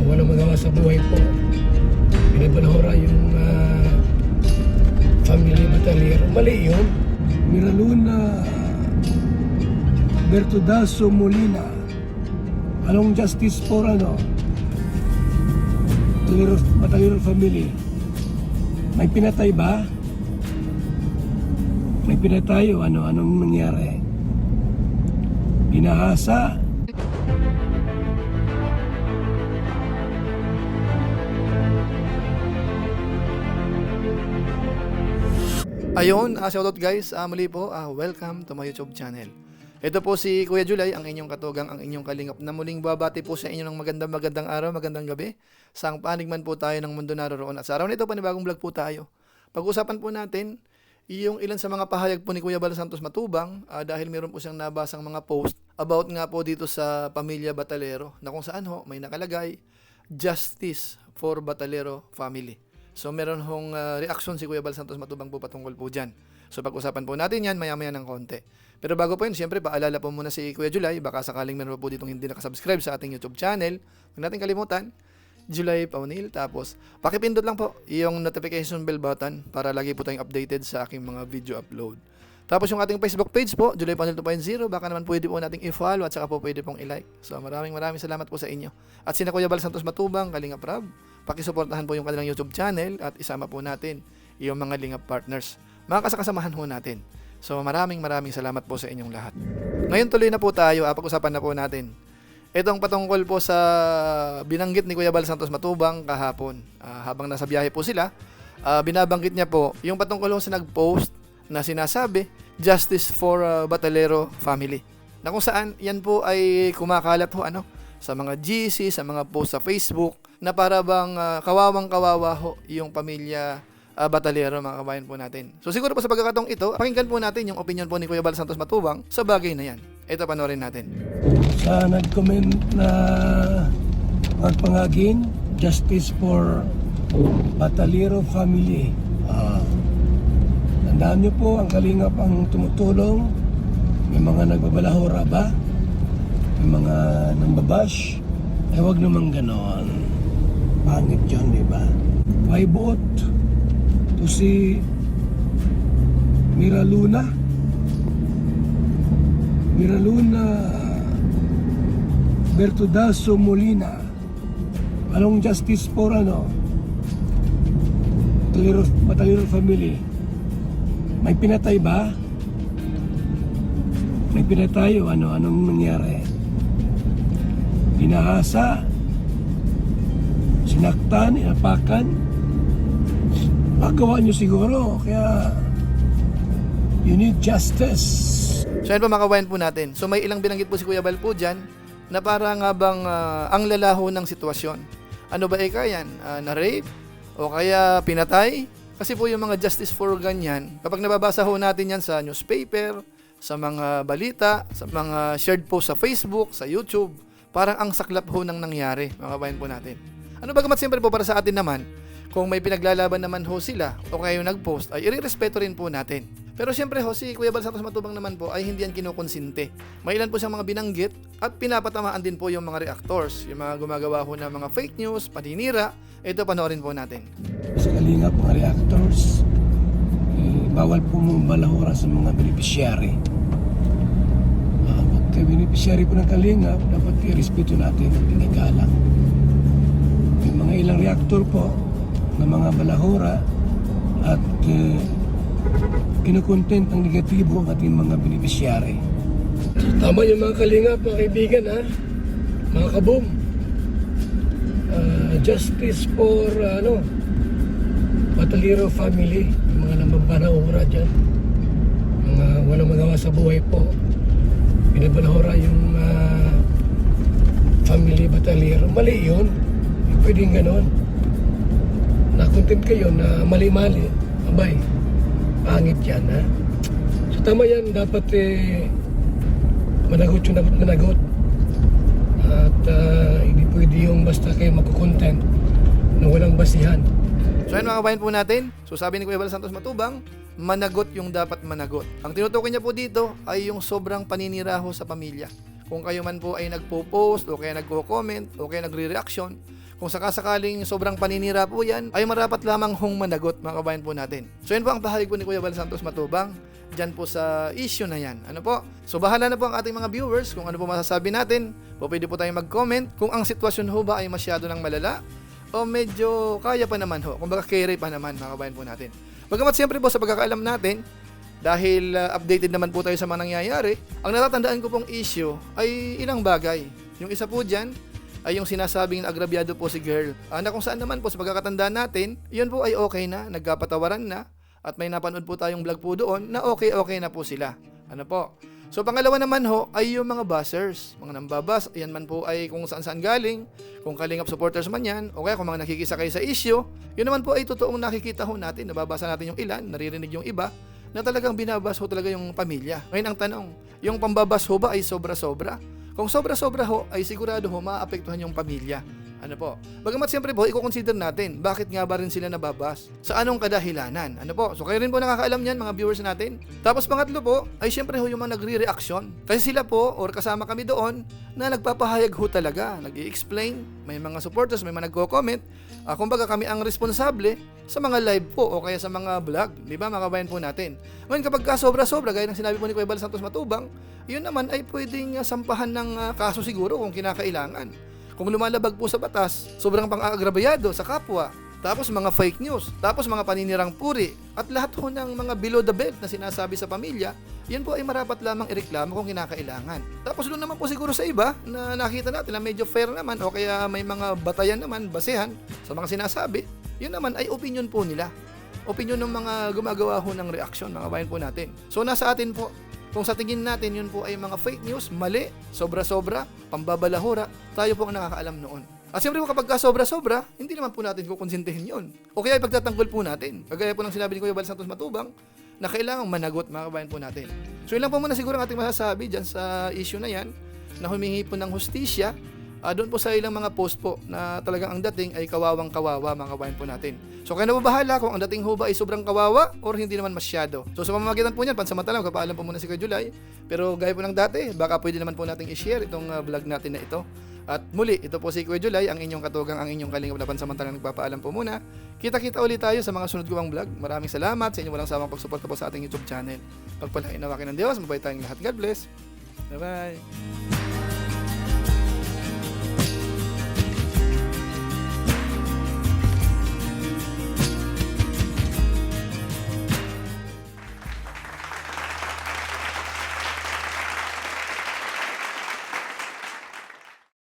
walang magawa sa buhay po. Binabalahora yung family batalero. Mali yun. Miraluna Bertudaso Molina. Anong justice for Batalero family? May pinatay ba? May pinatay o anong nangyari? Binahasa. Ayun, shoutout guys, muli po, welcome to my YouTube channel. Ito po si Kuya Julay, ang inyong katugang, ang inyong kalingap na muling babati po sa inyo ng magandang araw, magandang gabi. Saang panig man po tayo ng mundo naroon. At sa araw nito, panibagong vlog po tayo. Pag-usapan po natin yung ilan sa mga pahayag po ni Kuya Bal Santos Matubang dahil meron po siyang nabasang mga post about nga po dito sa pamilya Batalero na kung saan may nakalagay, Justice for Batalero Family. So meron hong reaction si Kuya Bal Santos Matubang po patungkol po dyan. So pag-usapan po natin yan maya-maya ng konti. Pero bago po yun, siyempre paalala po muna si Kuya Julay, baka sakaling meron po ditong hindi nakasubscribe sa ating YouTube channel. Huwag natin kalimutan, Julay Paunil. Tapos pakipindot lang po yung notification bell button para lagi po tayong updated sa aking mga video upload. Tapos yung ating Facebook page po, Julay Paunil 2.0, baka naman pwede po nating i-follow at saka po pwede pong i-like. So maraming salamat po sa inyo. At sina Kuya Bal Santos Matubang, Kalingap Rab, pakisuportahan po yung kanilang YouTube channel at isama po natin yung mga Lingap partners. Mga kasakasamahan po natin. So maraming salamat po sa inyong lahat. Ngayon tuloy na po tayo, pag-usapan na po natin. Itong patungkol po sa binanggit ni Kuya Bal Santos Matubang kahapon. Habang nasa biyahe po sila, binabanggit niya po yung patungkol sa nag-post na sinasabi, Justice for Batalero Family. Na kung saan yan po ay kumakalat sa mga GC, sa mga post sa Facebook, na para bang kawawang-kawawa yung pamilya Batalero, mga kabayan po natin. So siguro po sa pagkakataong ito, pakinggan po natin yung opinion po ni Kuya Bal Santos Matubang sa bagay na yan. Ito, panoorin natin. Sa nag-comment na magpangagin, Justice for Batalero Family. Tandaan nyo po, ang kalingap ang tumutulong. May mga nagbabalahora ba? May mga nambabash? Huwag naman ganon. Pangit yun, di ba? May buot to si Miraluna Bertudaso Molina. Anong justice for Batalero family? May pinatay ba? May pinatay o anong nangyari? Binahasa, sinaktan, inapakan. Paggawa nyo siguro, kaya you need justice. So yan po, mga kabayan po natin. So may ilang binanggit po si Kuya Bal po dyan na para nga bang ang lalaho ng sitwasyon. Ano ba yan? Na-rape? O kaya pinatay? Kasi po yung mga justice for ganyan, kapag nababasa ho natin yan sa newspaper, sa mga balita, sa mga shared post sa Facebook, sa YouTube, parang ang saklap ho nang nangyari, mga kabayan po natin. Ano bagamat siyempre po para sa atin naman, kung may pinaglalaban naman ho sila o kayo nag-post, ay irerespeto rin po natin. Pero siyempre si Kuya Bal Santos Matubang naman po ay hindi yan kinukonsinte. May ilan po siyang mga binanggit at pinapatamaan din po yung mga reactors, yung mga gumagawa ho ng mga fake news, paninira. Ito, panoorin po natin. Sa kalingap, mga reactors, bawal po balahura sa mga beneficiary. Pagka beneficiary po ng kalingap, dapat i-respeto natin at pinagalang. Yung mga ilang reactor po na mga balahura at kinukontent ng negatibo ang ating mga beneficiary. Tama yung mga kalingap, mga kaibigan, mga kaboom. Justice for Batalero family, yung mga nambabalahura dyan, mga walang magawa sa buhay po, binabalahura yung family Batalero. Mali yun, pwedeng ganon. Na-content kayo na mali-mali, abay, pangit yan, So tama yan, dapat managot yung dapat managot. At hindi pwede yung basta kayo magkukontent na walang basihan. So ayun, mga kabayan po natin. So sabi ni Kuya Bal Santos Matubang, managot yung dapat managot. Ang tinutukoy niya po dito ay yung sobrang paniniraho sa pamilya. Kung kayo man po ay nagpo-post o kaya nagko-comment o kaya nagre-reaction, Kung sakasakaling sobrang paninira po yan, ay marapat lamang hong managot mga kabayan po natin. So yan po ang pahayag po ni Kuya Bal Santos Matubang dyan po sa issue na yan. Ano po? So bahala na po ang ating mga viewers kung ano po masasabi natin. O pwede po tayong mag-comment kung ang sitwasyon ho ba ay masyado ng malala o medyo kaya pa naman ho. Kung baka carry pa naman mga kabayan po natin. Bagamat siyempre po sa pagkakaalam natin, dahil updated naman po tayo sa mga nangyayari, ang natatandaan ko pong issue ay ilang bagay. Yung isa po dyan ay yung sinasabing agrabyado po si girl. Na kung saan naman po sa pagkakatandaan natin, yun po ay okay na, nagkapatawaran na, at may napanood po tayong vlog po doon na okay na po sila. Ano po? So pangalawa naman ho ay yung mga buzzers, mga nambabas, yan man po ay kung saan galing, kung Kalingap supporters man yan, o kaya kung mga nakikisakay sa issue, yun naman po ay totoong nakikita ho natin, nababasa natin yung ilan, naririnig yung iba, na talagang binabas ho talaga yung pamilya. Ngayon ang tanong, yung pambabas ho ba ay sobra-sobra? Kung sobra-sobra ho, ay sigurado ho maapektuhan yung pamilya. Ano po? Bagamat siyempre po, i-consider natin, bakit nga ba rin sila nababas? Sa anong kadahilanan? Ano po? So kayo rin po nakakaalam yan, mga viewers natin. Tapos pangatlo po, ay siyempre ho yung mga nagre-reaction. Kasi sila po, or kasama kami doon, na nagpapahayag ho talaga, nag-i-explain, may mga supporters, may mga nagko-comment. Kumbaga kami ang responsable sa mga live po o kaya sa mga vlog, di ba mga kabayan po natin. Ngayon kapag sobra-sobra, gaya ng sinabi po ni Kuya Bal Santos Matubang, yun naman ay pwedeng sampahan ng kaso siguro kung kinakailangan. Kung lumalabag po sa batas, sobrang pang-agrabyado sa kapwa, tapos mga fake news, tapos mga paninirang puri, at lahat ho ng mga below the belt na sinasabi sa pamilya, yan po ay marapat lamang ireklamo kung kinakailangan. Tapos doon naman po siguro sa iba na nakita natin na medyo fair naman o kaya may mga batayan naman, basehan sa mga sinasabi, yun naman ay opinion po nila. Opinion ng mga gumagawa ho ng reaksyon, mga bayan po natin. So nasa atin po, kung sa tingin natin yun po ay mga fake news, mali, sobra-sobra, pambabalahura, tayo po ang nakakaalam noon. At siyempre po kapag sobra-sobra, hindi naman po natin kukonsintihin yun. O kaya ipagtatanggol po natin. Kagaya po ng sinabi ni Kuya Bal Santos Matubang, na kailangang managot mga kabayan po natin. So yun lang po muna siguro ang ating masasabi dyan sa issue na yan, na humingi po ng hustisya. Doon po sa ilang mga post po na talagang ang dating ay kawawang-kawawa mga kabayan po natin. So kayo na po bahala kung ang dating ho ba ay sobrang kawawa or hindi naman masyado. So sa pamamagitan po niyan, pansamantala magpapaalam po muna si Kuya July. Pero gaya po ng dati, baka pwede naman po nating i-share itong vlog natin na ito. At muli, ito po si Kuya July, ang inyong katugang, ang inyong Kalingap na pansamantalang nagpapaalam po muna. Kita-kita ulit tayo sa mga sunod ko pang vlog. Maraming salamat sa inyong walang sawang pagsuporta po sa ating YouTube channel. Pagpalain nawakin ng Diyos, mabay tayong lahat. God bless. Bye-bye.